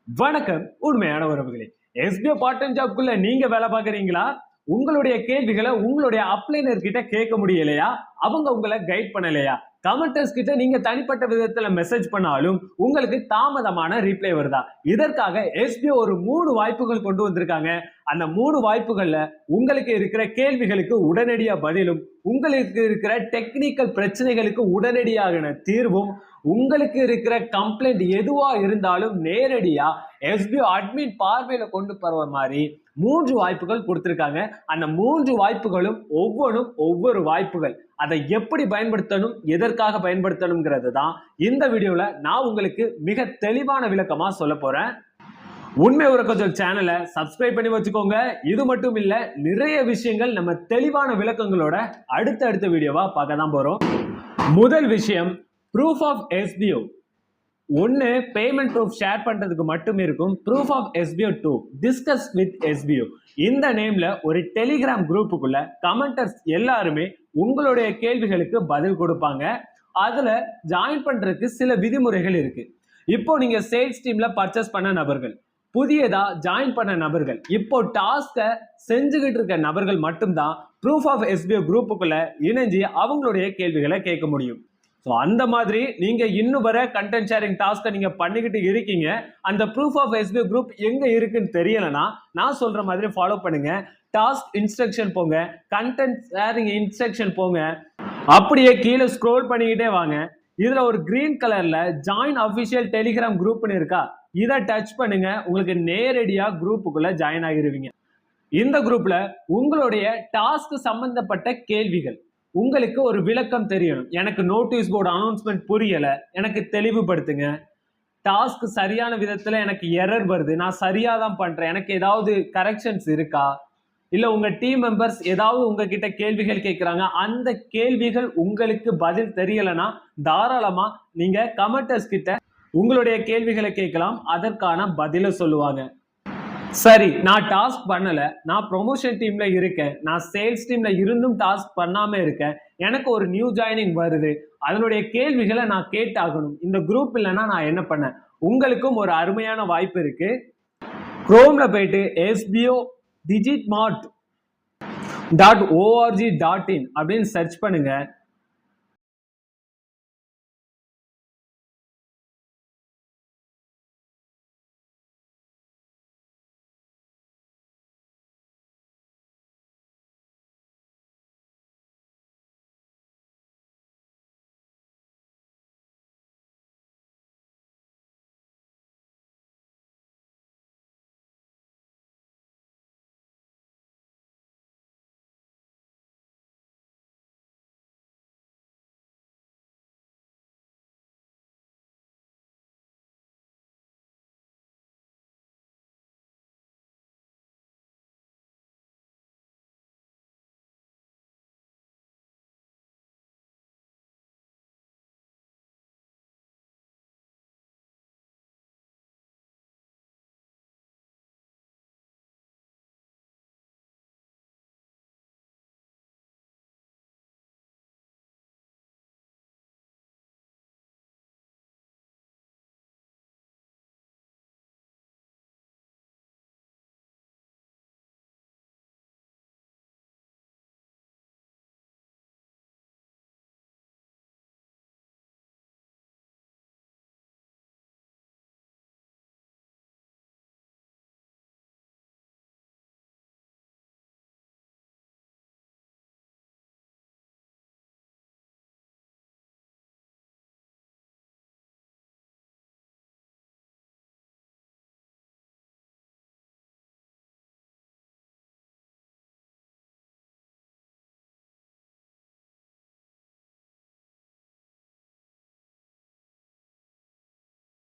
வணக்கம் உண்மையான உறவுகளே. எஸ்பிஓ பார்ட் டைம் ஜாப்க்குள்ள நீங்க வேலை பார்க்குறீங்களா? உங்களுடைய கேள்விகளை உங்களுடைய அப்ளைனர் கிட்ட கேட்க முடியலையா? அவங்க உங்களை கைட் பண்ணலையா? கமெண்டர்ஸ் கிட்ட நீங்க தனிப்பட்ட விதத்துல மெசேஜ் பண்ணாலும் உங்களுக்கு தாமதமான ரிப்ளை வருதா? இதற்காக எஸ்பிஓ ஒரு 3 வாய்ப்புகள் கொண்டு வந்திருக்காங்க. அந்த 3 வாய்ப்புகள்ல உங்களுக்கு இருக்கிற கேள்விகளுக்கு உடனடியா பதிலும், உங்களுக்கு இருக்கிற டெக்னிக்கல் பிரச்சனைகளுக்கு உடனடியான தீர்வும், உங்களுக்கு இருக்கிற கம்ப்ளைண்ட் எதுவா இருந்தாலும் நேரடியா எஸ்பிஓ அட்மின் பார்வையில கொண்டு போற மாதிரி 3 வாய்ப்புகள் கொடுத்திருக்காங்க. அந்த 3 வாய்ப்புகளும் ஒவ்வொன்றும் ஒவ்வொரு வாய்ப்புகள். அதை எப்படி பயன்படுத்தணும், எதற்காக பயன்படுத்தணும்ங்கிறது தான் இந்த வீடியோல நான் உங்களுக்கு மிக தெளிவான விளக்கமா சொல்ல போறேன். உண்மை உறக்கச்சொல் சேனலை சப்ஸ்கிரைப் பண்ணி வச்சுக்கோங்க. இது மட்டும் இல்ல, நிறைய விஷயங்கள் நம்ம தெளிவான விளக்கங்களோட அடுத்த வீடியோவா பார்க்க தான் போறோம். முதல் விஷயம், ப்ரூஃப் ஆஃப் எஸ்பிஓ. ஒன்னு பேமெண்ட் ப்ரூஃப் ஷேர் பண்றதுக்கு மட்டும் இருக்கும். Proof of SPO 2 discuss with SPO. இந்த நேம்ல ஒரு டெலிகிராம் குரூப்புக்குள்ள கமெண்டர்ஸ் எல்லாருமே உங்களுடைய கேள்விகளுக்கு பதில் கொடுப்பாங்க. அதுல ஜாயின் பண்றதுக்கு சில விதிமுறைகள் இருக்கு. இப்போ நீங்க சேல்ஸ் டீம்ல பர்ச்சேஸ் பண்ண நபர்கள், புதியதா ஜாயின் பண்ண நபர்கள், இப்போ டாஸ்க செஞ்சுக்கிட்டு இருக்க நபர்கள் மட்டும்தான் ப்ரூஃப் ஆஃப் எஸ்பிஓ குரூப்புக்குள்ள இணைஞ்சு அவங்களுடைய கேள்விகளை கேட்க முடியும். அந்த மாதிரி நீங்க இன்னும் வர கண்டென்ட் ஷேரிங் டாஸ்க்கை நீங்க பண்ணிக்கிட்டு இருக்கீங்க. அந்த ப்ரூஃப் ஆஃப் எஸ்பிஓ குரூப் எங்க இருக்குன்னு தெரியலனா நான் சொல்ற மாதிரி ஃபாலோ பண்ணுங்க. டாஸ்க் இன்ஸ்ட்ரக்ஷன் போங்க, கண்டென்ட் ஷேரிங் இன்ஸ்ட்ரக்ஷன் போங்க, அப்படியே கீழே ஸ்க்ரோல் பண்ணிக்கிட்டே வாங்க. இதுல ஒரு கிரீன் கலர்ல ஜாயின் அபிஷியல் டெலிகிராம் குரூப்னு இருக்கா, இதை டச் பண்ணுங்க. உங்களுக்கு நேரடியா குரூப்புக்குள்ள ஜாயின் ஆகிருவீங்க. இந்த குரூப்ல உங்களுடைய டாஸ்க் சம்பந்தப்பட்ட கேள்விகள், உங்களுக்கு ஒரு விளக்கம் தெரியணும். எனக்கு நோட்டீஸ் போர்டு அனௌன்ஸ்மெண்ட் புரியல, எனக்கு தெளிவுபடுத்துங்க. டாஸ்க் சரியான விதத்துல எனக்கு எரர் வருது, நான் சரியா தான் பண்றேன், எனக்கு ஏதாவது கரெக்ஷன்ஸ் இருக்கா? இல்ல உங்க டீம் மெம்பர்ஸ் ஏதாவது உங்ககிட்ட கேள்விகள் கேட்கிறாங்க, அந்த கேள்விகள் உங்களுக்கு பதில் தெரியலனா தாராளமா நீங்க கமெண்டர்ஸ் கிட்ட உங்களுடைய கேள்விகளை கேட்கலாம். அதற்கான பதில சொல்லுவாங்க. சரி, நான் டாஸ்க் பண்ணல, நான் ப்ரொமோஷன் டீம்ல இருக்கேன், நான் சேல்ஸ் டீம்ல இருந்தும் டாஸ்க் பண்ணாம இருக்கேன், எனக்கு ஒரு நியூ ஜாயினிங் வருது, அதனுடைய கேள்விகளை நான் கேட்டாகணும், இந்த குரூப் இல்லைன்னா நான் என்ன பண்ணேன்? உங்களுக்கும் ஒரு அருமையான வாய்ப்பு இருக்கு. குரோம்ல போயிட்டு SBO digitmart.org.in அப்படின்னு சர்ச் பண்ணுங்க.